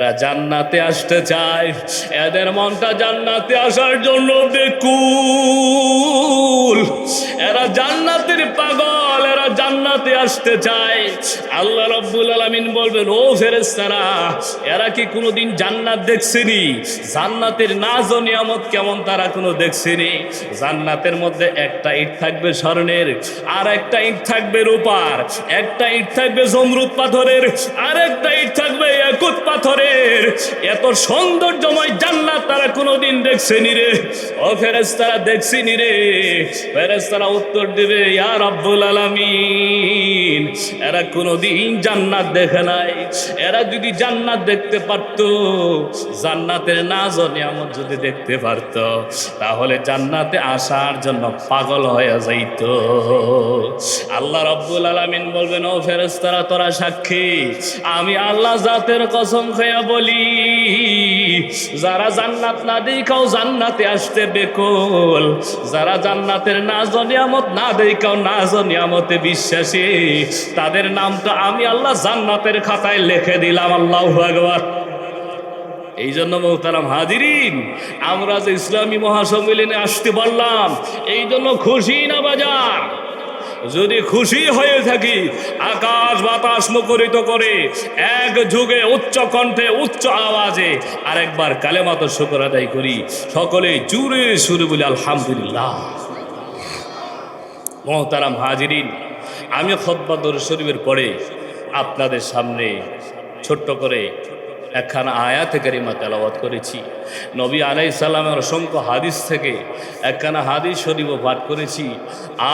এরা জান্নাতে আসতে চায়, এদের মনটা জান্নাতে আসার জন্য বেকুল, এরা জান্নাতের পাগল, এরা জান্নাতে আসতে চায়। আল্লাহ রাব্বুল আলামিন বলবেন, ও ফেরেশতারা, এরা কি কোনোদিন জান্নাত দেখছেনি? জান্নাতের নাজ ও নিয়ামত কেমন তারা কোনো দেখছেনি? জান্নাতের মধ্যে একটা ইট থাকবে স্বর্ণের, আর একটা ইট থাকবে রূপার, একটা ইট থাকবে জমরুদ পাথরের, আর একটা ইট থাকবে ইয়াকুত পাথরের। এত সৌন্দর্যময় জান্নাত তারা কোনোদিন দেখছেনি রে? ও ফেরেশতারা, দেখছিনি রে? ফেরেশতারা উত্তর দিবে, ইয়া রাব্বুল আলামিন, এরা কোনোদিন জান্নাত দেখে নাই। এরা যদি জান্নাত দেখতে পারত, জান্নাতের নাজ ও নিয়ামত যদি দেখতে পারত, তাহলে জান্নাতে আসার জন্য পাগল হয়ে যাইত। আল্লাহ রাব্বুল আলামিন বলবেন, ও ফেরেশতারা, তোরা সাক্ষী, আমি আল্লাহ জাতের কসম খেয়ে বলি, যারা জান্নাত না দেখাও জান্নাতে আসতে বেকুল, যারা জান্নাতের নাজ ও নিয়ামত না দেখাও নাজ ও নিয়ামতে বিশ্বাসী, তাদের নামটা আমি আল্লাহ জান্নাতের খাতায় লিখে দিলাম। আল্লাহু আকবার। এই জন্য মোহতারাম হাজিরিন, আমরা যে ইসলামী মহাসম্মেলনে আসতে পারলাম, এই জন্য খুশি না বাজার? যদি খুশি হয়ে থাকি, আকাশ বাতাস মুখরিত করে এক যুগে উচ্চ কণ্ঠে উচ্চ আওয়াজে আরেকবার কালেমাত শুকর আদায় করি, সকলে জুড়ে সুরে বলি আলহামদুলিল্লাহ। মোহতারাম হাজিরিন, আমি খুতবা দরুদ শরীফের পরে আপনাদের সামনে ছোট্ট করে একখানা আয়াতে কারিমা তেলাওয়াত করেছি। নবী আলাইহিস সালামের অসংখ্য হাদিস থেকে একখানা হাদিস শরীফও পাঠ করেছি।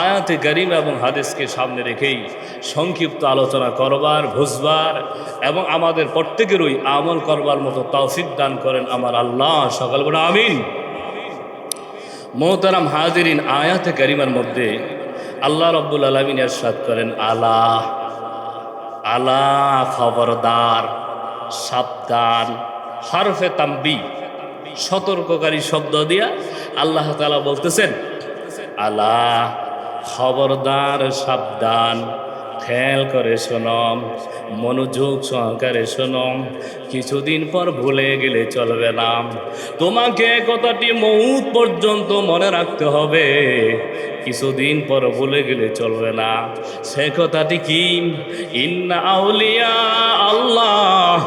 আয়াতে কারিমা এবং হাদিসকে সামনে রেখেই সংক্ষিপ্ত আলোচনা করবার, বুঝবার এবং আমাদের প্রত্যেকেরই আমল করবার মতো তৌফিক দান করেন আমার আল্লাহ। সকল বড় আমিন। মোহতারাম হাজিরিন, আয়াতে কারিমার মধ্যে আল্লাহ রাব্বুল আলামিন ইরশাদ করেন, আলা আলা, খবরদার, সাবধান, হরফে তাম্বি, সতর্ককারী শব্দ দিয়া আল্লাহ তাআলা বলতেছেন, আলা, খবরদার, সাবধান, খেয়াল করে শোনম, মনোযোগ সহকারে শোনম, কিছুদিন পর ভুলে গেলে চলবে না। তোমাকে কথাটি মউত পর্যন্ত মনে রাখতে হবে, কিছুদিন পর ভুলে গেলে চলবে না। সে কথাটি কি? ইন্না আউলিয়া আল্লাহ,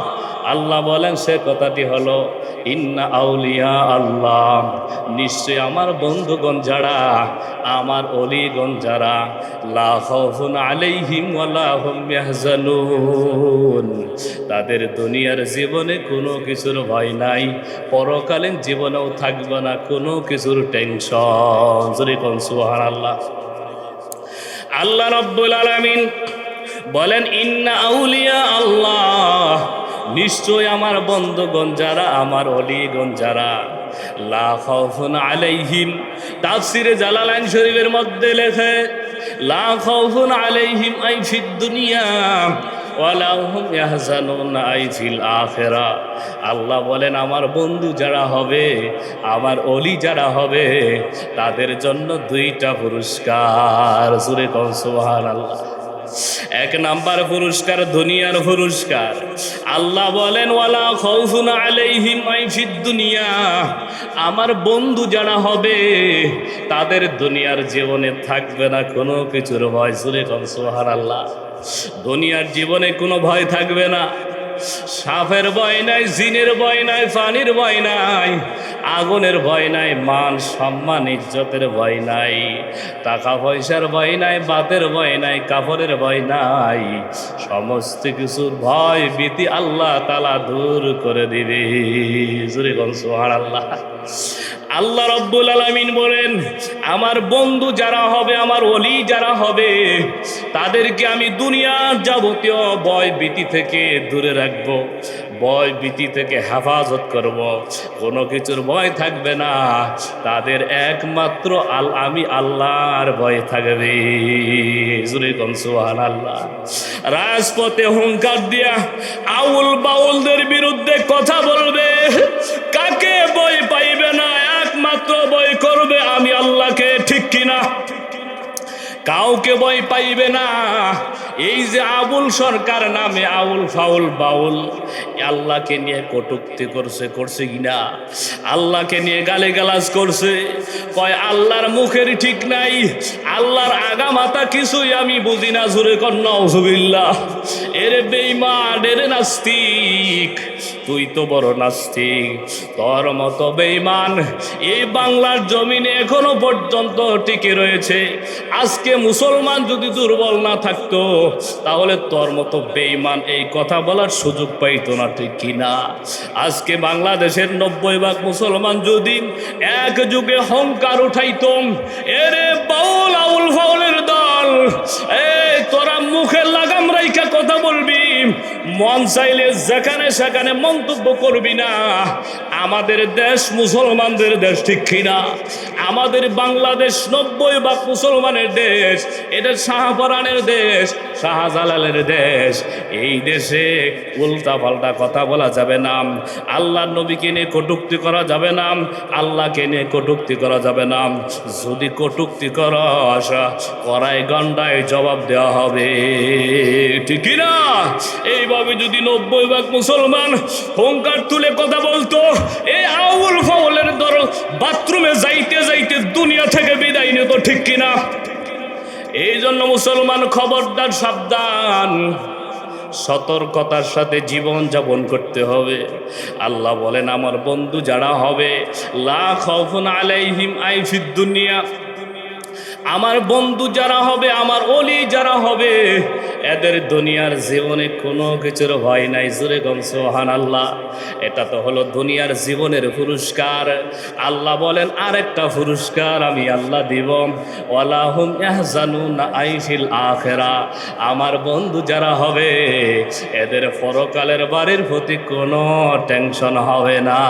আল্লাহ বলেন সে কথাটি হলো, ইন্না আউলিয়া আল্লাহ, নিশ্চয় আমার বন্ধুগণ যারা, আমার অলিগণ যারা, লা খাউফুন আলাইহিম ওয়া লা হুম ইয়াহজানুন, তাদের দুনিয়ার জীবনে কোনো কিছুর ভয় নাই, পরকালীন জীবনেও থাকবে না কোনো কিছুর টেনশন। জোরে কোন সুবহানাল্লাহ। আল্লাহ রাব্বুল আলামিন বলেন, ইন্না আউলিয়া আল্লাহ, নিশ্চয় আমার বন্ধুগণ যারা, আমার অলিগণ যারা, লা খাউফুন আলাইহিম, তাফসিরে জালালাইন শরীফের মধ্যে লেখে, লা খাউফুন আলাইহিম আই ফিদ দুনিয়া ওয়া লা হুম ইয়াহজানুন আই ফিল আখিরা। আল্লাহ বলেন আমার বন্ধু যারা হবে, আমার অলি যারা হবে, তাদের জন্য দুইটা পুরস্কার। সূরা কোন সুবহানাল্লাহ। এক নাম্বার পুরস্কার দুনিয়ার পুরস্কার। আল্লাহ বলেন, ওয়ালা খাউফুন আলাইহিম আই ফিদ দুনিয়া, আমার বন্ধু যারা হবে তাদের দুনিয়ার জীবনে থাকবে না কোনো কিছুর ভয়। সূরা কোন সুবহানাল্লাহ। দুনিয়ার জীবনে কোনো ভয় থাকবে না। সাপের ভয় নাই, জিনের ভয় নাই, পানির ভয় নাই, আগুনের ভয় নাই, মান সম্মান ইজ্জতের ভয় নাই, টাকা পয়সার ভয় নাই, বাতের ভয় নাই, কাপড়ের ভয় নাই। সমস্ত কিছুর ভয় ভীতি আল্লাহ তাআলা দূর করে দিবে। জোরে বল সুবহানাল্লাহ। আল্লাহ রাব্বুল আলামিন বলেন, আমার বন্ধু যারা হবে, আমার ওলি যারা হবে, তাদেরকে আমি দুনিয়ার যাবতীয় ভয় ভীতি থেকে দূরে রাখবো, ভয় ভীতি থেকে হেফাজত করব, কোনো কিছুর ভয় থাকবে না। তাদের একমাত্র আমি আল্লাহর ভয় থাকবে। জোরে কোন সুবহানাল্লাহ। রাজপথে হুঙ্কার দিয়া আউল বাউলদের বিরুদ্ধে কথা বলবে, কাকে ভয় পাইবে না? একমাত্র ভয় করবে আমি আল্লাহকে, ঠিক কিনা? কাউকে ভয় পাইবে না। এই যে আবুল সরকার নামে আউল ফাউল বাউল, আল্লাহকে নিয়ে কটূক্তি করছে কিনা? আল্লাহকে নিয়ে গালিগালাজ করছে। কয় আল্লাহর মুখের ঠিক নাই, আল্লাহর আগা মাথা কিছুই আমি বুঝি না। জোরে কর নাউজুবিল্লাহ। এরে বেঈমান, এরে নাস্তিক, তুই তো বড় নাস্তিক। তোর মতো বেঈমান এই বাংলার জমিনে এখনো পর্যন্ত টিকে রয়েছে। আজকে মুসলমান যদি দুর্বল না থাকতো তাহলে তোর মতো বেঈমান এই কথা বলার সুযোগ পাইতো না, ঠিক কিনা? আজকে বাংলাদেশের 90% মুসলমান যদি এক যুগে হংকার উঠাইতো, এরে বাউল আউল ফাউলের দল, এই তোরা মুখে লাগাম রাইখা কথা বলবি, মন চাইলে যেখানে সেখানে মন্তব্য করবি না। আমাদের দেশ মুসলমানদের দেশ, ঠিক কিনা? আমাদের বাংলাদেশ 90% মুসলমানের দেশ। এটা শাহপরানের দেশ, শাহজালালের দেশ। এই দেশে উল্টা পাল্টা কথা বলা যাবে না। আল্লাহর নবীকে নিয়ে কটূক্তি করা যাবে না, আল্লাহকে নিয়ে কটূক্তি করা যাবে না। যদি কটূক্তি করস, কড়াই গন্ডায় জবাব দেওয়া হবে, ঠিক না? এইভাবে যদি 90% মুসলমান হুঙ্কার তুলে কথা বলতো, এই আউল ফাউলের দল বাথরুমে যাইতে যাইতে দুনিয়া থেকে বিদায় নিত, ঠিক কিনা? এই জন্য মুসলমান খবরদার, সাবধান, সতর্কতার সাথে জীবন যাপন করতে হবে। আল্লাহ বলেন আমার বন্ধু যারা হবে, লা খাউফুন আলাইহিম আই ফিদ দুনিয়া, আমার বন্ধু যারা হবে, আমার ওলি যারা হবে, এদের দুনিয়ার জীবনে কোনো কিছুর ভয় নাই। জোরে গম সুবহানাল্লাহ। এটা তো হলো দুনিয়ার জীবনের পুরস্কার। আল্লাহ বলেন আরেকটা পুরস্কার আমি আল্লাহ দিব, ওয়ালা হুম ইয়াহজানুনা আইফিল আখিরা, আমার বন্ধু যারা হবে এদের পরকালের বাড়ির প্রতি কোনো টেনশন হবে না।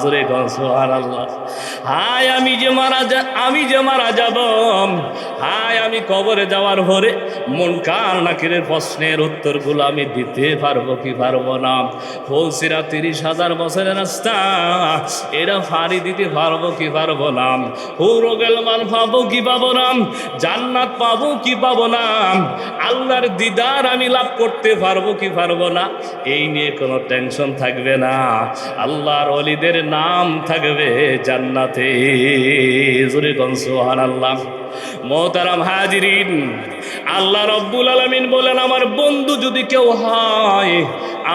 জোরে গম সুবহানাল্লাহ। হায় আমি যে মারা যাব, হায় আমি কবরে যাওয়ার পরে মুনকার নাকিরের প্রশ্নের উত্তরগুলো আমি দিতে পারবো কি পারবো না? ফলসিরা 30,000 বছরের রাস্তা, এরা ফাড়ি দিতে পারবো কি পারবো না? হুরো গেলমান পাবো কি পাবো না? জান্নাত পাবো কি পাবো না? আল্লাহর দিদার আমি লাভ করতে পারবো কি পারবো না? এই নিয়ে কোনো টেনশন থাকবে না। আল্লাহর ওলিদের নাম থাকবে জান্নাতে। জোরে কোন সুবহানাল্লাহ। মোহতারাম হাজিরিন, আল্লাহ রব্বুল আলামিন বলেন আমার বন্ধু যদি কেউ হয়,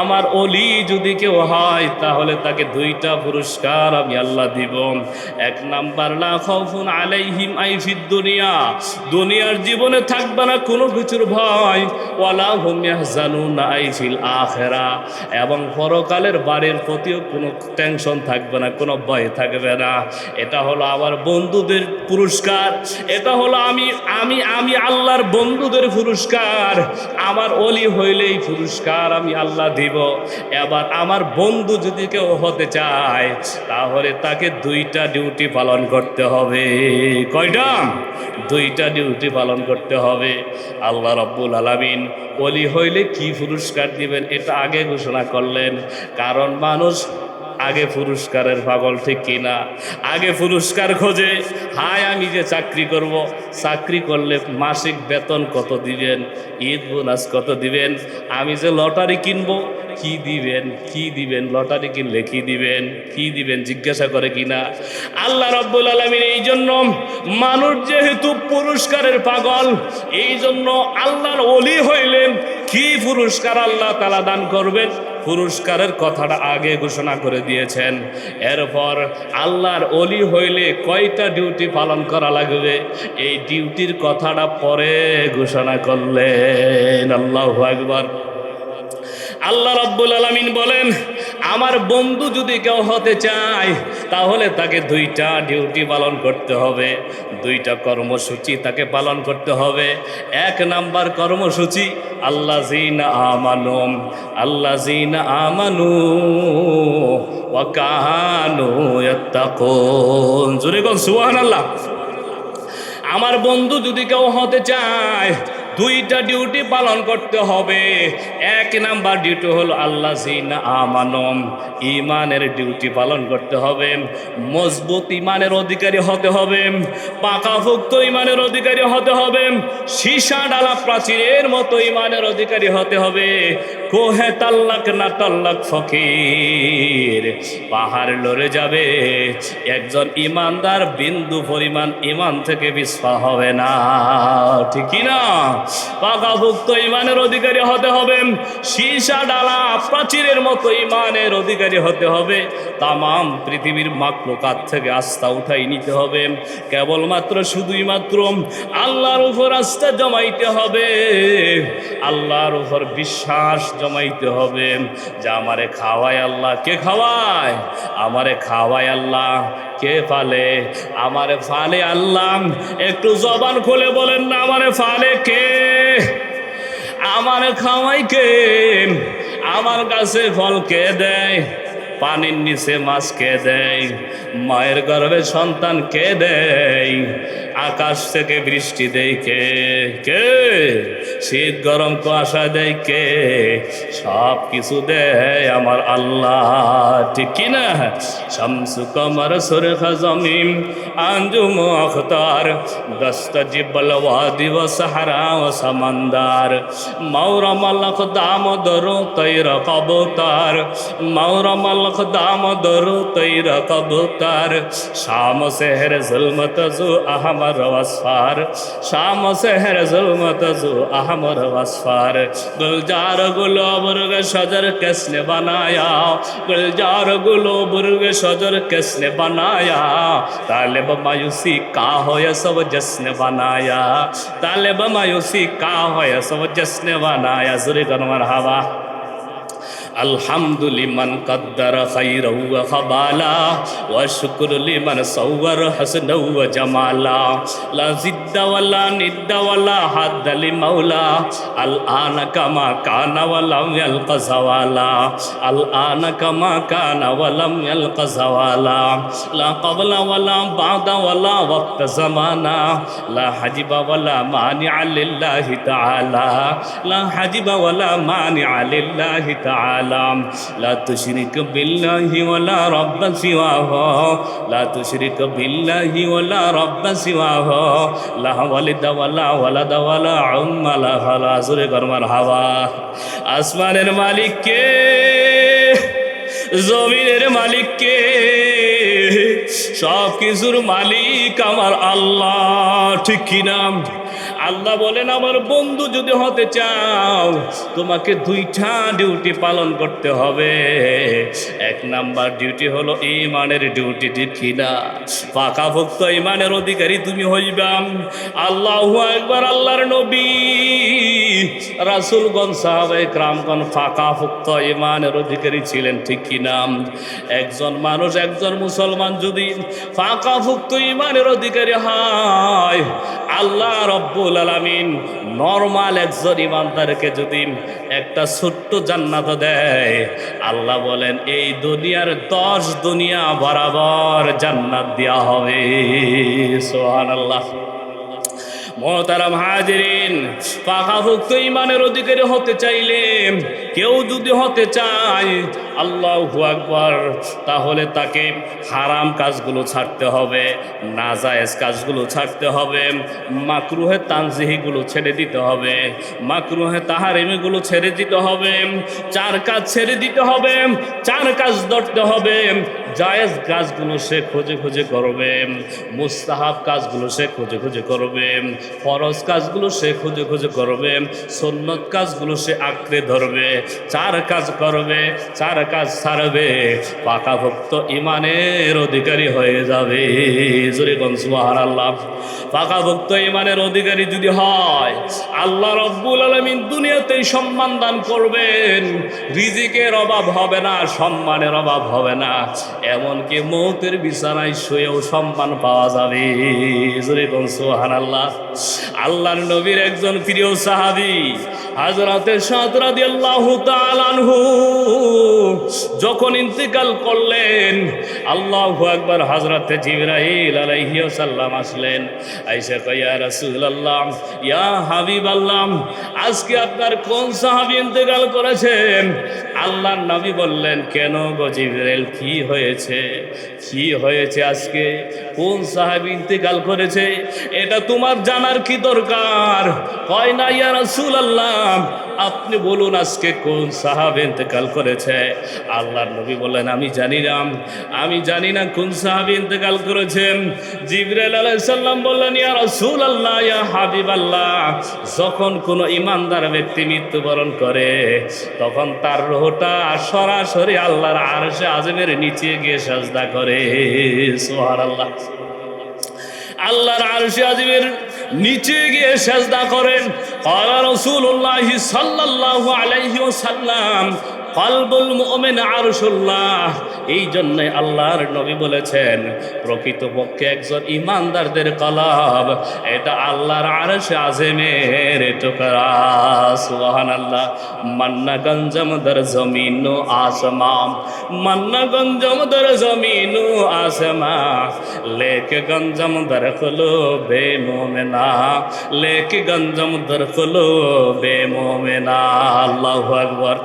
আমার ওলি যদি কেউ হয়, তাহলে তাকে 2টা পুরস্কার আমি আল্লাহ দিব। 1 নাম্বার, লা খাউফুন আলাইহিম আই ফিদ দুনিয়া, দুনিয়ার জীবনে থাকবে না কোনো কিছুর ভয়, ওয়ালা হুম ইয়াহজানুনা আই ফিল আখিরা, এবং পরকালের বাড়ির প্রতিও কোনো টেনশন থাকবে না, কোনো ভয় থাকবে না। এটা হলো আমার বন্ধুদের পুরস্কার। এটা হলো আমি আল্লাহর বন্ধুদের পুরস্কার। আমার ওলি হইলেই পুরস্কার আমি আল্লাহ দিব। এবার আমার বন্ধু যদি কেউ হতে চায় তাহলে তাকে 2টা ডিউটি পালন করতে হবে। কয়টা? 2টা ডিউটি পালন করতে হবে। আল্লাহ রাব্বুল আলামিন ওলি হইলে কি পুরস্কার দিবেন এটা আগে ঘোষণা করলেন, কারণ মানুষ আগে পুরস্কারের পাগল, ঠিক কিনা? আগে পুরস্কার খোঁজে। হায় আমি যে চাকরি করব, চাকরি করলে মাসিক বেতন কত দিবেন, ঈদ বোনাস কত দিবেন, আমি যে লটারি কিনবো কি দিবেন, কি দিবেন, লটারি কিনলে কি দিবেন, কি দিবেন জিজ্ঞাসা করে কিনা? আল্লাহ রাব্বুল আলামিন এই জন্য মানুষ যেহেতু পুরস্কারের পাগল, এই জন্য আল্লাহর ওলি হইলেন কি পুরস্কার আল্লাহ তাআলা দান করবেন পুরস্কারের কথাটা আগে ঘোষণা করে দিয়েছেন। এরপর আল্লাহর ওলি হইলে কয়টা ডিউটি পালন করা লাগবে এই ডিউটির কথাটা পরে ঘোষণা করলেন। আল্লাহু আকবার। আল্লাহ রাব্বুল আলামিন বলেন আমার বন্ধু যদি কেউ হতে চায় তাহলে তাকে 2টা ডিউটি পালন করতে হবে, 2টা কর্মসূচি তাকে পালন করতে হবে। 1 নাম্বার কর্মসূচি আল্লাযীনা আমানু ওয়া কানু ইয়াত্তাকুন। জোরে বল সুবহানাল্লাহ। আমার বন্ধু যদি কেউ হতে চায় 2টা ডিউটি পালন করতে হবে। 1 নাম্বার ডিউটি হলো আল্লাযীনা আমানু, ঈমানের ডিউটি পালন করতে হবে। মজবুত ঈমানের অধিকারী হতে হবে, পাকাপোক্ত ঈমানের অধিকারী হতে হবে, সীসা ডালা প্রাচীরের মতো ঈমানের অধিকারী হতে হবে। কোহে তাল্লাক না তাল্লাক ফকির, পাহাড় লড়ে যাবে, একজন ইমানদার বিন্দু পরিমাণ ইমান থেকে বিস্ফা হবে না, ঠিক কি না? পাকাভুক্ত ইমানের অধিকারী হতে হবে, সীসা ডালা প্রাচীরের মতো ইমানের অধিকারী হতে হবে, তামাম পৃথিবীর মাকলুকাত থেকে আস্থা উঠাই নিতে হবে, কেবলমাত্র শুধুই মাত্র আল্লাহর উপর আস্থা জমাইতে হবে, আল্লাহর উপর বিশ্বাস জমাইতে হবে যে আমারে খাওয়ায় আল্লাহ। কে খাওয়ায়? আমারে খাওয়ায় আল্লাহ। কে পালে? আমারে ফালে আল্লাহ। একটু জবান খুলে বলেন না, আমারে ফালে কে? আমারে খাওয়াই কে? আমার কাছে ফল কে দেয়? পানির নিচে মাছ কে দেয়? মায়ের গর্ভে সন্তান কে দেয়? আকাশ থেকে বৃষ্টি দেয় কে? কে? শীত গরম কুয়াশা দেয় কে? সব কিছু দেয় আমার আল্লাহ, ঠিক কিনা? শামসু কমর সুরখা জমিন আঞ্জুম আখতার দস্তজিবল ওয়াদি ও সাহারা ও সমন্দর মৌরমল দাম দরু তৈর কবুতর মৌরমল দাম দরু তৈর কবুতর শাম সেহর जुल्मत जु अहमर वस्फार शाम सेहर जुल्मत जु अहमर वस्फार गुलजार गुलो बुर्ग शजर किसने बनाया गुलजार गुलो बुर्ग शजर किसने बनाया तालिब मायूसी का हो या सब जिसने बनाया तालिब मायूसी का हो या सब जिसने बनाया जुरी कनवर हवा الحمد لمن قدر خيرا وخبالا والشكر لمن صور حسنا وجمالا لا زد ولا ند ولا حد لمولا الآن كما كان ولم يلق زوالا الآن كما كان ولم يلق زوالا لا قبل ولا بعد ولا وقت زمانا لا حجب ولا مانع لله تعالى لا حجب ولا مانع لله تعالى لا تشرك بالله ولا رب سواه لا تشرك بالله ولا رب سواه لا والد ولا ولد ولا عم لا خلا زরে গরমার হাওয়া আসমানের মালিক কে জমিনের মালিক কে সব কিছুর মালিক আমার আল্লাহ ঠিক কি না আল্লাহ বলেন আমার বন্ধু যদি হতে চাও তোমাকে দুইটা ডিউটি পালন করতে হবে এক নাম্বার ডিউটি হলো ঈমানের ডিউটি ঠিক কি না পাকাভুক্ত ঈমানের অধিকারী তুমি হইবা আল্লাহু আকবার আল্লাহর নবী রাসূলগণ সাহাবায়ে کرامগণ পাকাভুক্ত ঈমানের অধিকারী ছিলেন ঠিক কি না একজন মানুষ একজন মুসলমান যদি পাকাভুক্ত ঈমানের অধিকারী হয় আল্লাহ রব্বুল আলামিন নরমাল একজন ইমানদারকে যদি একটা ছোট্ট জান্নাত দেয় আল্লাহ বলেন এই দুনিয়ার 10 দুনিয়া বরাবর জান্নাত দেওয়া হবে সুবহানাল্লাহ মোহতারাম হাজিরিন পাকাভুক্ত ঈমানের অধিকারী হতে চাইলে কেউ যদি হতে চায় আল্লাহু আকবার তাহলে তাকে হারাম কাজগুলো ছাড়তে হবে নাজায়েজ কাজগুলো ছাড়তে হবে মাকরুহে তানজিহিগুলো ছেড়ে দিতে হবে মাকরুহে তাহারিমিগুলো ছেড়ে দিতে হবে চার কাজ ছেড়ে দিতে হবে চার কাজ ধরতে হবে জায়েজ কাজগুলো সে খুঁজে খুঁজে করবে মুস্তাহাব কাজগুলো সে খুঁজে খুঁজে করবে ফরজ কাজগুলো সে খুঁজে খুঁজে করবে সুন্নত কাজগুলো সে আঁকড়ে ধরবে চার কাজ করবে চার কাজ ছাড়বে পাকাভুক্ত ঈমানের অধিকারী হয়ে যাবে জোরে কোন সুবহানাল্লাহ পাকাভুক্ত ঈমানের অধিকারী যদি হয় আল্লাহ রব্বুল আলামিন দুনিয়াতেই সম্মান দান করবেন রিজিকের অভাব হবে না সম্মানের অভাব হবে না এমনকি মৌতের বিছানায় শুয়েও সম্মান পাওয়া যাবে জোরে কোন সুবহানাল্লাহ আল্লাহর নবীর একজন প্রিয় সাহাবী হযরতে সাদ রাদিয়াল্লাহু তাআলা আনহু যখন ইন্তেকাল করলেন আল্লাহু আকবার হযরতে জিবরাইল আলাইহিস সালাম আসলেন আয়েশা কয় ইয়া রাসূলুল্লাহ ইয়া হাবিবাল্লাহ আজকে আপনার কোন সাহাবী ইন্তেকাল করেছেন আল্লাহর নবী বললেন কেন গো জিবরাইল কি হয়েছে আজকে কোন সাহাবী ইন্তেকাল করেছে এটা তোমার জানার কি দরকার কয় না ইয়া রাসূলুল্লাহ আপনি বলুন আজকে কোন সাহাবী ইন্তেকাল করেছে? আল্লাহর নবী বললেন, আমি জানি না কোন সাহাবী ইন্তেকাল করেছেন। জিবরাইল আলাইহিস সালাম বললেন, ইয়া রাসূলুল্লাহ, ইয়া হাবিবাল্লাহ, যখন কোনো ইমানদার ব্যক্তি মৃত্যুবরণ করে তখন তার রূহটা সরাসরি আল্লাহর আরশে আযমের নিচে গিয়ে সাজদা করে। সুবহানাল্লাহ। আল্লাহর আরশে আযমের নিচে গিয়ে সাজদা করেন। ক্বালা রাসূলুল্লাহ সাল্লাল্লাহু আলাইহি ওয়াসাল্লাম, কলবুল মুমিন আরশুল্লাহ। এই জন্যই আল্লাহর নবী বলেছেন, প্রকৃতপক্ষে একজন ইমানদারদের কলব এটা আল্লাহর আরশে আযমের টুকরা। সুবহানাল্লাহ। মান্না গঞ্জম দর জমিন ও আসমান, মান্না গঞ্জম দর জমিন ও আসমান, লেকে গঞ্জম দর কুলুবে মুমিনা, লেকে গঞ্জম দর কুলুবে মুমিনা। আল্লাহু আকবার।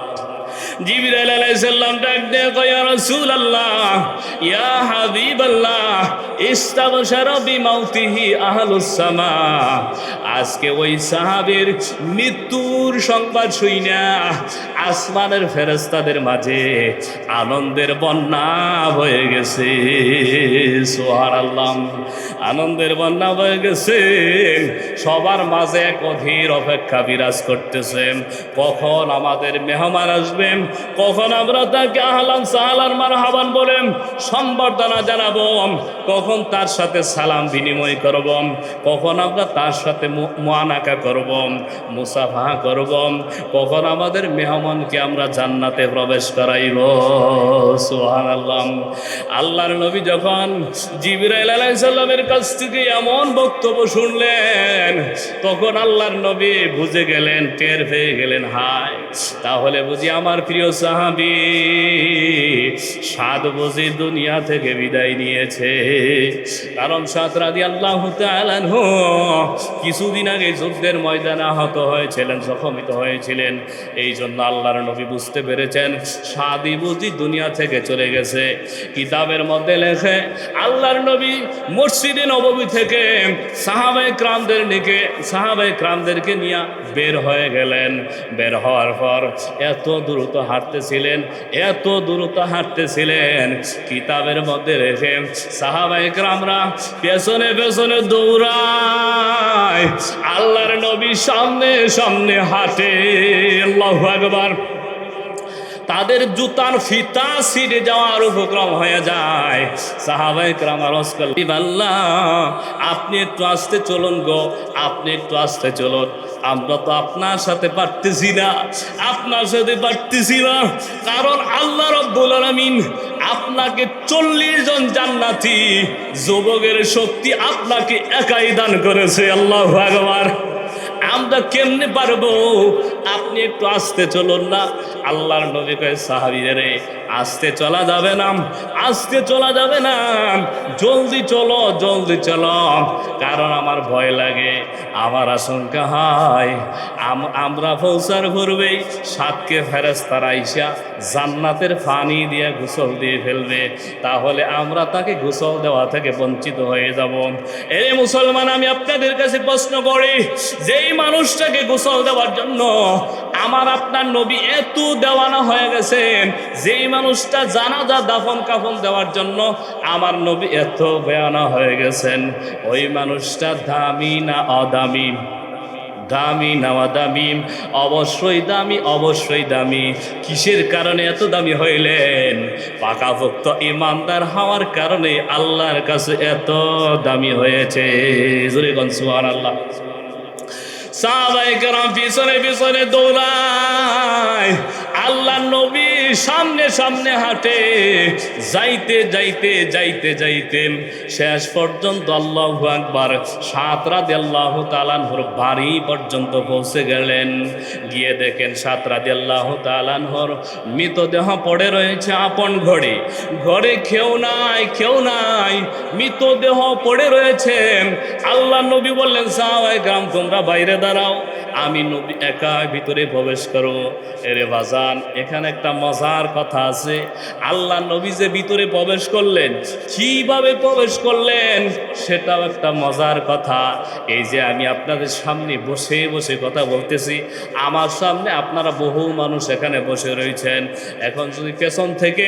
জিবরাইল আলাইহিস সালাম ডাক দিয়ে কয়, ইয়া রাসূলুল্লাহ, ইয়া হাবিবাল্লাহ, ইস্তাবশারা বিমাউতিহি আহলুস সামা। আজকে ওই সাহাবীর মৃত্যুর সংবাদ শুইনা আসমানের ফেরেশতাদের মাঝে আনন্দের বন্যা হয়ে গেছে। সুবহানাল্লাহ। আনন্দের বন্যা হয়ে গেছে। সবার মাঝে এক অধীর অপেক্ষা বিরাজ করতেছে, কখন আমাদের মেহমান আসবে, কখন আমরা তাকে আহলান সাহলান মারহাবান বলে সম্বর্ধনা জানাবো, কখন তার সাথে সালাম বিনিময় করব, কখন আমরা তার সাথে মুআনাকা করব, মুসাফাহা করব, কখন আমাদের মেহমানকে আমরা জান্নাতে প্রবেশ করাইব। সুবহানাল্লাহ। আল্লাহর নবী যখন জিবরাইল আলাইহিস সালামের কাছ থেকে এমন বক্তব্য শুনলেন, তখন আল্লাহর নবী বুঝে গেলেন, টের পেয়ে গেলেন, হায়, তাহলে বুঝি আমার প্রিয় সাহাবী সাদ বুঝি দুনিয়া থেকে বিদায় নিয়েছে। কারণ সাদ রাদিয়াল্লাহু তাআলা আনহু কিছুদিন আগে যুদ্ধের ময়দানে আহত হয়েছিলেন, জখমিত হয়েছিলেন। এই জন্য আল্লাহর নবী বুঝতে পেরেছেন সাদই বুঝি দুনিয়া থেকে চলে গেছে। কিতাবের মধ্যে লেখে, আল্লাহর নবী মসজিদে নববী থেকে সাহাবায়ে কেরামদেরকে নিয়ে বের হয়ে গেলেন। বের হওয়ার পর এত দ্রুত হাঁটতেছিলেন, কিতাবের মধ্যে রেখে সাহাবায়ে কেরামরা পেছনে পেছনে দৌড়ায়, আল্লাহর নবী সামনে সামনে হাঁটে। আল্লাহু আকবার। তাদের জুতার ফিতা ছিঁড়ে যাওয়ার উপক্রম হয়ে যায়। সাহাবায়ে কেরাম আরজ করলেন, আল্লাহ, আপনি একটু আস্তে চলুন গো, আপনি একটু আস্তে চলুন, আমরা তো আপনার সাথে পারতেছি না, কারণ আল্লাহ রাব্বুল আলামিন আপনাকে 40 জন জান্নাতি যুবকের শক্তি আপনাকে একাই দান করেছে। আল্লাহু আকবার। আমরা কেমনে পারবো? আপনি একটু আস্তে চলুন না। আল্লাহর নবী কয়, সাহাবীরে, আস্তে চলা যাবে না, জলদি চলো, কারণ আমার ভয় লাগে, আমার আশঙ্কা হয় আমরা পৌঁছার পূর্বেই সাতকে ফেরেশতারা আইসা জান্নাতের পানি দিয়ে গোসল দিয়ে ফেলবে, তাহলে আমরা তাকে গোসল দেওয়া থেকে বঞ্চিত হয়ে যাব। এই মুসলমান, আমি আপনাদের কাছে প্রশ্ন করি, যেই মানুষটাকে গোসল দেওয়ার জন্য আমার আপনার নবী এত দেওয়ানা হয়ে গেছেন, যেই মানুষটা জানাজা দাফন কাফন দেওয়ার জন্য আমার নবী এত বেয়ানা হয়ে গেছেন, ওই মানুষটা দামি না অদামি? দামি না অদামি? অবশ্যই দামি। কিসের কারণে এত দামি হইলেন? পাকাপোক্ত ইমানদার হওয়ার কারণে আল্লাহর কাছে এত দামি হয়েছে। জোরে কোন সুবহানাল্লাহ। সাহাবায়ে কেরাম পিছনে পিছনে দৌড়ায়, আল্লাহ নবী সামনে সামনে হাঁটে। যাইতে শেষ পর্যন্ত আল্লাহু আকবার, সাত রাদিয়াল্লাহু তাআলা আনহুর বাড়ি পর্যন্ত পৌঁছে গেলেন। গিয়ে দেখেন সাত রাদিয়াল্লাহু তাআলা আনহুর মৃতদেহ পড়ে রয়েছে আপন ঘরে কেউ নাই, মৃতদেহ পড়ে রয়েছে। আল্লাহ নবী বললেন, সাহাবায়ে কেরাম তোমরা বাইরে দাঁড়াও, আমি নবী একা ভিতরে প্রবেশ করব। এরে বাজার, দাঁড়ান, এখানে একটা মজার কথা আছে। আল্লাহ নবী যে ভিতরে প্রবেশ করলেন, কিভাবে প্রবেশ করলেন সেটাও একটা মজার কথা। এই যে আমি আপনাদের সামনে বসে বসে কথা বলতেছি, আমার সামনে আপনারা বহু মানুষ এখানে বসে রয়েছেন। এখন যদি পেছন থেকে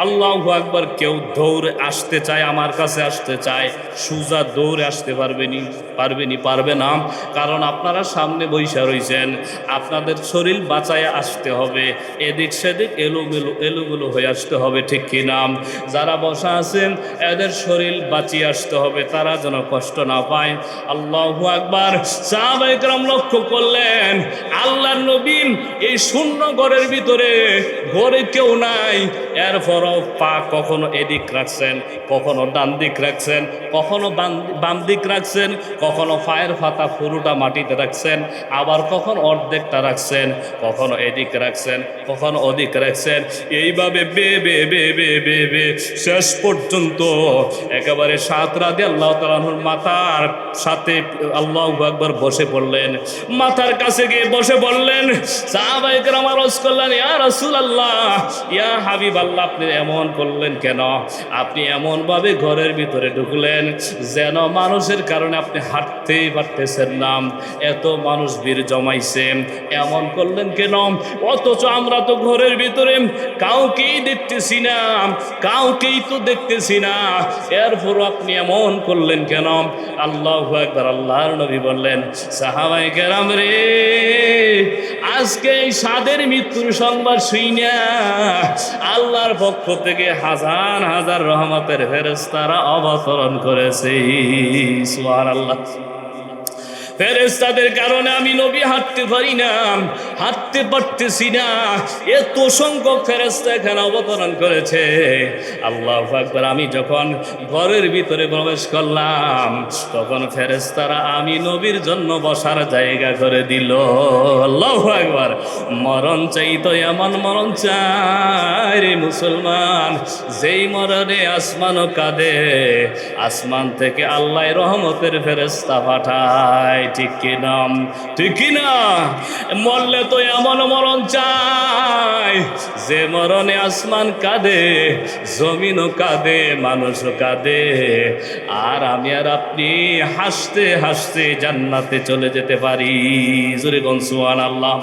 আল্লাহু আকবার কেউ দৌড়ে আসতে চায়, আমার কাছে আসতে চায়, সুজা দৌড়ে আসতে পারবে না। কারণ আপনারা সামনে বৈশা রয়েছেন, আপনাদের শরীর বাঁচায় আসতে হবে, এদিক সেদিক এলোমেলো হয়ে আসতে হবে, ঠিক কি না? যারা বসা আছেন এদের শরীর বাঁচিয়ে আসতে হবে, তারা যেন কষ্ট না পায়। আল্লাহু আকবার। সাহাবায়ে কেরাম লক্ষ্য করলেন আল্লাহর নবী এই শূন্য ঘরের ভিতরে, ঘরে কেউ নাই, এরপরও পা কখনো এদিক রাখছেন, কখনো ডান দিক রাখছেন, কখনো বাম দিক রাখছেন, কখনো পায়ের পাতা পুরোটা মাটিতে রাখছেন, আবার কখন অর্ধেকটা রাখছেন, কখনো এদিক রাখছেন, কখনো ওদিক রাখছেন। এইভাবে বে বে বে বে বে বে শেষ পর্যন্ত একেবারে সাত রাতে আল্লাহ তাআলার মাথার সাথে আল্লাহু আকবার বসে পড়লেন, মাথার কাছে গিয়ে বসে পড়লেন। সাহাবায়ে কেরাম আরজ করলেন, ইয়া রাসূলুল্লাহ, ইয়া হাবিবাল্লাহ, আপনি এমন করলেন কেন? আপনি এমনভাবে ঘরের ভিতরে ঢুকলেন যেন মানুষের কারণে আপনি হাঁটতেই পারতেছেন না, এত মানুষ ভিড় জমাইছে, এমন করলেন কেন? অথচ আমরা তো ঘরের ভিতরে কাউকেই দেখতেছি না, কাউকেই তো দেখতেছি না, এরপর আপনি এমন করলেন কেন? আল্লাহু আকবার। আল্লাহর নবী বললেন, সাহাবায়ে কেরাম রে, আজকে এই সাদের মৃত্যুর সংবাদ শুইনা আল্লাহর পক্ষ থেকে হাজার হাজার রহমতের ফেরেশতারা অবতরণ করেছে। সুবহানাল্লাহ। ফেরেশতাদের কারণে আমি নবী হাঁটতে পারি না, হাঁটতে পারতেছি না, এত সংখ্যক ফেরেশতা এখানে অবতরণ করেছে। আল্লাহু আকবার। আমি যখন ঘরের ভিতরে প্রবেশ করলাম তখন ফেরেশতারা আমি নবীর জন্য বসার জায়গা করে দিল। আল্লাহু আকবার। মরণ চাই তো এমন মরণ চাই রে মুসলমান, যেই মরণে আসমানও কাঁদে, আসমান থেকে আল্লাহ রহমতের ফেরেশতা পাঠায়, ঠিক কিনা? ঠিক কিনা? মরলে তো এমন মরণ চাই যে মরণে আসমান কাঁদে, জমিনও কাঁদে, মানুষও কাঁদে, আর আমি আর আপনি হাসতে হাসতে জান্নাতে চলে যেতে পারি। জোরে বলুন সুবহানাল্লাহ।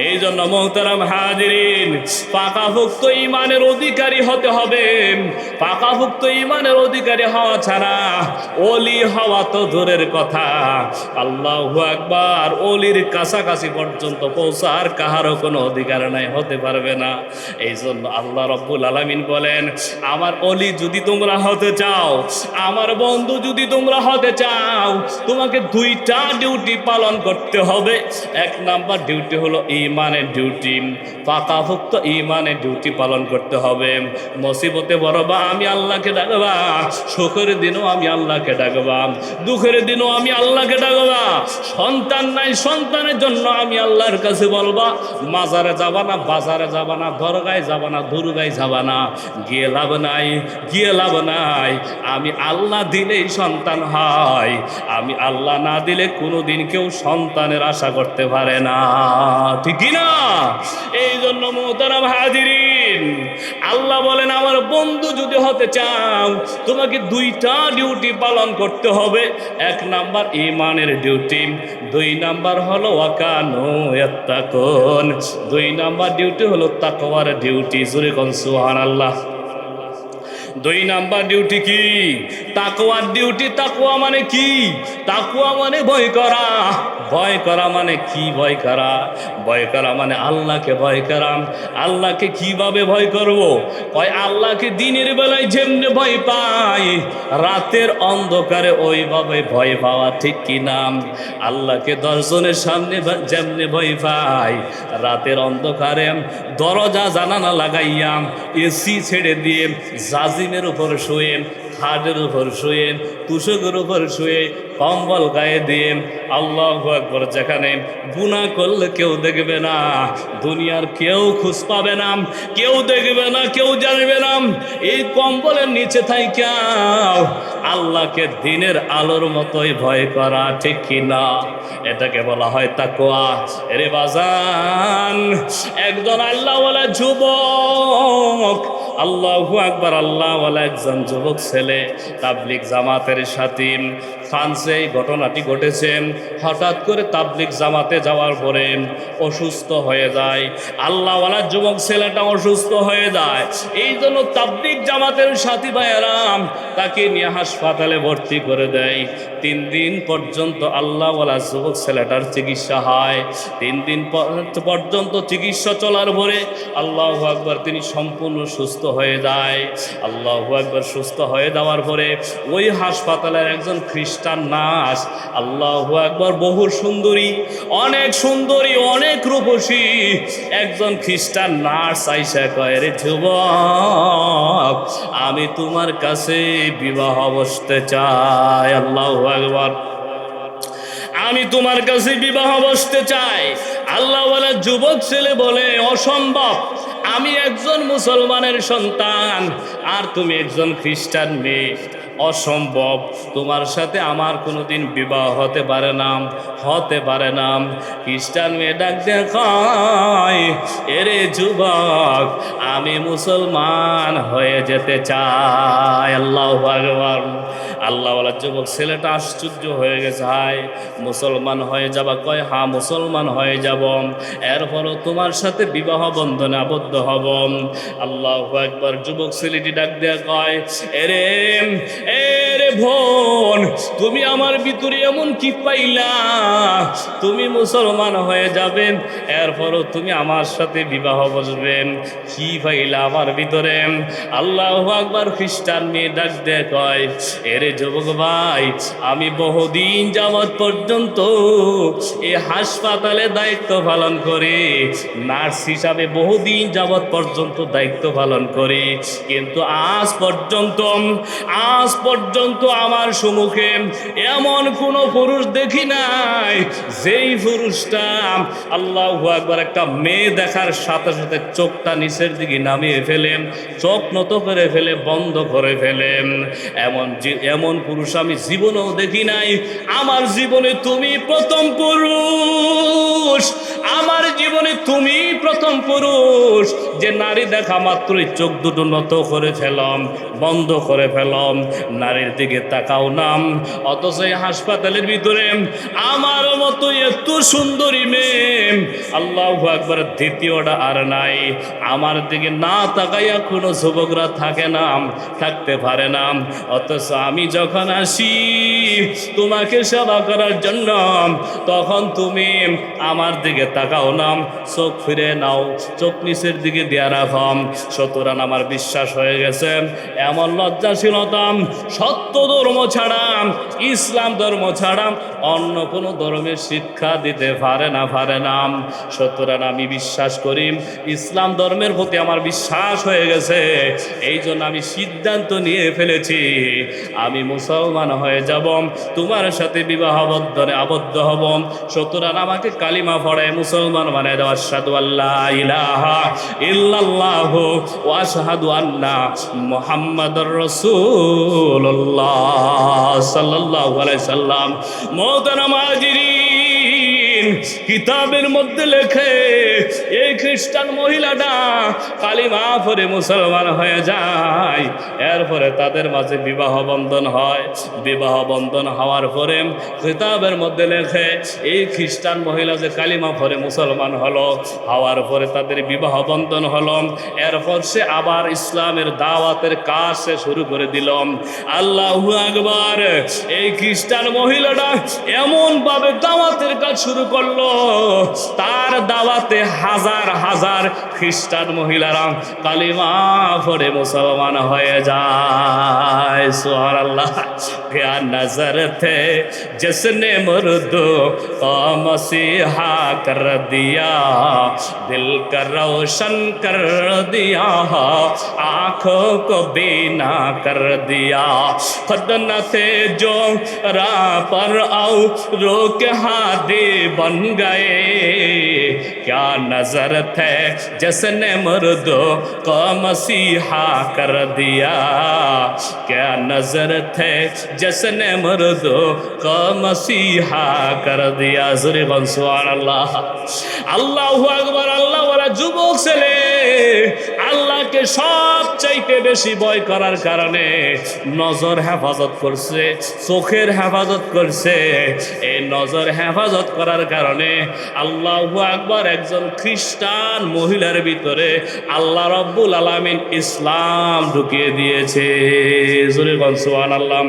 এই জন্য মোহতারাম হাজিরিন, পাকাভুক্ত ঈমানের অধিকারী হতে হবে। পাকাভুক্ত ঈমানের অধিকারী হওয়া ছাড়া ওলি হওয়া তো দূরের কথা, আল্লাহু আকবার, ওলির কাছাকাছি পর্যন্ত পৌঁছার কাহারও কোনো অধিকার নাই, হতে পারবে না। এই জন্য আল্লাহ রাব্বুল আলামিন বলেন, আমার ওলি যদি তোমরা হতে চাও, আমার বন্ধু যদি তোমরা হতে চাও, তোমাকে দুইটা ডিউটি পালন করতে হবে। এক নাম্বার ডিউটি হলো ঈমানের ডিউটি, পাকাভুক্ত ঈমানের ডিউটি পালন করতে হবে। মুসিবতে বড়বা আমি আল্লাহকে ডাকবা, সুখের দিনও আমি আল্লাহকে ডাকবা, দুঃখের দিনও আমি আল্লাহকে ডাকবা। সন্তান নাই, সন্তানের জন্য আমি আল্লাহর কাছে বলবা। মাজারে যাবা না, বাজারে যাবা না, দরগায় যাবা না, দুর্গায় যাবা না, গিয়ে লাভ নাই, গিয়ে লাভ নাই। আমি আল্লাহ দিলেই সন্তান হয়, আমি আল্লাহ না দিলে কোনোদিন কেউ সন্তানের আশা করতে পারে না, ঠিক না? এই জন্য মোহতারাম হাজিরিন, আল্লাহ বলেন, আমার বন্ধু যদি হতে চাও, তোমাকে দুইটা ডিউটি পালন করতে হবে। এক নাম্বার ঈমানের ডিউটি, দুই নাম্বার হলো ওয়াকানু ইয়াত্তাকুন, দুই নাম্বার ডিউটি হলো তাকওয়ার ডিউটি। জোরে কোন সুবহানাল্লাহ। দুই নাম্বার ডিউটি কি? তাকওয়ার ডিউটি। তাকওয়া মানে কি? তাকওয়া মানে ভয় করা। ভয় করা মানে কি? ভয় করা, ভয় করা মানে আল্লাহকে ভয় করা। আল্লাহকে কিভাবে ভয় করব? ওই আল্লাহকে দিনের বেলায় যেমনে ভয় পাই, রাতের অন্ধকারে ওইভাবে ভয় পাওয়া, ঠিক কি না? আল্লাহকে দর্শনের সামনে যেমনে ভয় পাই, রাতের অন্ধকারে দরজা জানালা লাগাইয়া এসি ছেড়ে দিয়ে জাজি ডিমের উপর শুয়ে, খাটের উপর শুয়ে, তুষকের উপর শুয়ে, কম্বল গায়ে দিয়ে আল্লাহু আকবার, যেখানে গুনাহ করলে কেউ দেখবে না, দুনিয়ার কেউ খোঁজ পাবে না, কেউ দেখবে না, কেউ জানবে না, এই কম্বলের নিচে থাইকা আল্লাহকে দিনের আলোর মতোই ভয় করা, ঠিক কিনা? এটাকে বলা হয় তাকওয়া। এরে বাজান, একজন আল্লাহওয়ালা যুবক, আল্লাহু আকবার, আল্লাহওয়ালা একজন যুবক ছেলে তাবলিগ জামাতের সাথী, ফ্রান্সে এই ঘটনাটি ঘটেছে। হঠাৎ করে তাবলিগ জামাতে যাওয়ার পরে অসুস্থ হয়ে যায়। আল্লাহওয়ালা যুবক ছেলেটা অসুস্থ হয়ে যায়, এই জন্য তাবলিগ জামাতের সাথী ভাইয়েরাম তাকে নিয়ে হাসপাতালে ভর্তি করে দেয়। 3 দিন পর্যন্ত আল্লাহওয়ালা যুবক ছেলেটার চিকিৎসা হয়। 3 দিন পর্যন্ত চিকিৎসা চলার পরে আল্লাহু আকবার, তিনি সম্পূর্ণ সুস্থ হয়ে যায়। আল্লাহু আকবার, সুস্থ হয়ে যাওয়ার পরে ওই হাসপাতালের একজন খ্রিস্টান নার্স, আল্লাহু আকবার, বহু সুন্দরী, অনেক সুন্দরী, অনেক রূপসী একজন খ্রিস্টান নার্স আইসা কয়, রে যুবক, আমি তোমার কাছে বিবাহ বসতে চাই। আল্লাহু আকবার, আমি তোমার কাছে বিবাহ বসতে চাই। আল্লাহওয়ালা যুবক ছেলে বলে, অসম্ভব, আমি একজন মুসলমানের সন্তান আর তুমি একজন খ্রিস্টান মেয়ে, অসম্ভব, তোমার সাথে আমার কোনোদিন বিবাহ হতে পারে না, হতে পারে না। খ্রিস্টান মেয়ে ডাক দেখায়, এরে যুবক, আমি মুসলমান হয়ে যেতে চাই। আল্লাহু আকবার। আল্লাহওয়ালা যুবক ছেলেটা আশ্চর্য হয়ে গেছে, হায়, মুসলমান হয়ে যাবা? কয়, হ্যাঁ, মুসলমান হয়ে যাব, এরপরও তোমার সাথে বিবাহ বন্ধনে আবদ্ধ হব। আল্লাহু আকবার। যুবক ছেলেটি ডাক দেয়া কয়, এরে বোন, তুমি আমার ভিতরে এমন কি পাইলা, তুমি মুসলমান হয়ে যাবেন, এরপরও তুমি আমার সাথে বিবাহ বসবেন, কি পাইলা আমার ভিতরে? আল্লাহু আকবার। খ্রিস্টান মেয়ে ডাক দেয়া কয়, এরে যুবক ভাই, আমি বহুদিন যাবৎ পর্যন্ত এই হাসপাতালে দায়িত্ব পালন করি, নার্স হিসাবে বহুদিন যাবৎ পর্যন্ত দায়িত্ব পালন করি, কিন্তু আজ পর্যন্ত আমার সম্মুখে এমন কোনো পুরুষ দেখি নাই যেই পুরুষটা, আল্লাহু আকবার, একটা মেয়ে দেখার সাথে সাথে চোখটা নিচের দিকে নামিয়ে ফেলেন, চোখ নত করে ফেলে, বন্ধ করে ফেলেন, এমন পুরুষ আমি জীবনেও দেখি নাই। আমার জীবনে তুমি প্রথম পুরুষ, আমার জীবনে তুমি প্রথম পুরুষ যে নারী দেখা মাত্রই চোখ দুটো নত করে ফেলাম, বন্ধ করে ফেলাম, নারীর দিকে তাকাও নাম। অথচ এই হাসপাতালের ভিতরে আমার মতো এত সুন্দরী মেয়ে, আল্লাহু আকবার, দ্বিতীয়টা আর নাই। আমার দিকে না তাকাইয়া কোনো যুবকরা থাকে না, থাকতে পারে না। অথচ আমি যখন আসি তোমাকে সেবা করার জন্য, তখন তুমি আমার দিকে তাকাও না, চোখ ফিরে নাও, চোখ নিচের দিকে দেয়া রাখম। সুতরাং আমার বিশ্বাস হয়ে গেছে, এমন লজ্জাশীলতা সত্য ধর্ম ছাড়া, ইসলাম ধর্ম ছাড়া অন্য কোনো ধর্মের শিক্ষা দিতে পারে না। সুতরাং আমি বিশ্বাস করি, ইসলাম ধর্মের প্রতি আমার বিশ্বাস হয়ে গেছে, এই জন্য আমি সিদ্ধান্ত নিয়ে ফেলেছি, আমি মুসলমান হয়ে যাব, তোমার সাথে বিবাহ বন্ধনে আবদ্ধ হব। সুতরাং আমাকে কালিমা পড়ায় মুসলমান বানায় দাও। আশহাদু আল্লা ইলাহা ইল্লাল্লাহু ওয়া আশহাদু আন্না মুহাম্মাদুর রাসূলুল্লাহ সাল্লাল্লাহু আলাইহি সাল্লাম। মুহতারাম হাজিরিন, কিতাবের মধ্যে লেখে এই খ্রিস্টান মহিলাটা কালিমা পড়ে মুসলমান হয়ে যায়, এরপরে তাদের মাঝে বিবাহ বন্ধন হয়। বিবাহ বন্ধন হওয়ার পরে কিতাবের মধ্যে লেখে এই খ্রিস্টান মহিলা যে কালিমা পড়ে মুসলমান হলো, হওয়ার পরে তাদের বিবাহ বন্ধন হলো, এরপর সে আবার ইসলামের দাওয়াতের কাজ সে শুরু করে দিল। আল্লাহু আকবার। এই খ্রিস্টান মহিলাটা এমন ভাবে দাওয়াতের কাজ শুরু করল, করলো, তার দাওয়াতে হাজার হাজার খ্রিস্টান মহিলারা কালিমা পড়ে মুসলমান হয়ে যায়। সুবহানাল্লাহ। क्या नजर थे जिसने मुर्दो को मसीहा कर दिया, दिल का रोशन कर दिया, आंखों को बीना कर दिया। खुद न थे जो राह पर आओ रोक हादी बन गए, क्या नजर थे जिसने मुर्दो को मसीहा कर दिया, क्या नजर थे जिसने मुर्दो को मसीहा कर दिया। जुरे बन सुबहानाल्लाह। আল্লাহু আকবার। আল্লাহ ওরা যুবক ছেলে আল্লাহকে সবচাইতে বেশি ভয় করার কারণে নজর হেফাজত করছে, চোখের হেফাজত করছে। এই নজর হেফাজত করার কারণে আল্লাহু আকবার একজন খ্রিস্টান মহিলার ভিতরে আল্লাহ রব্বুল আলামিন ইসলাম ঢুকিয়ে দিয়েছে। জোরে বল সুবহানাল্লাহ।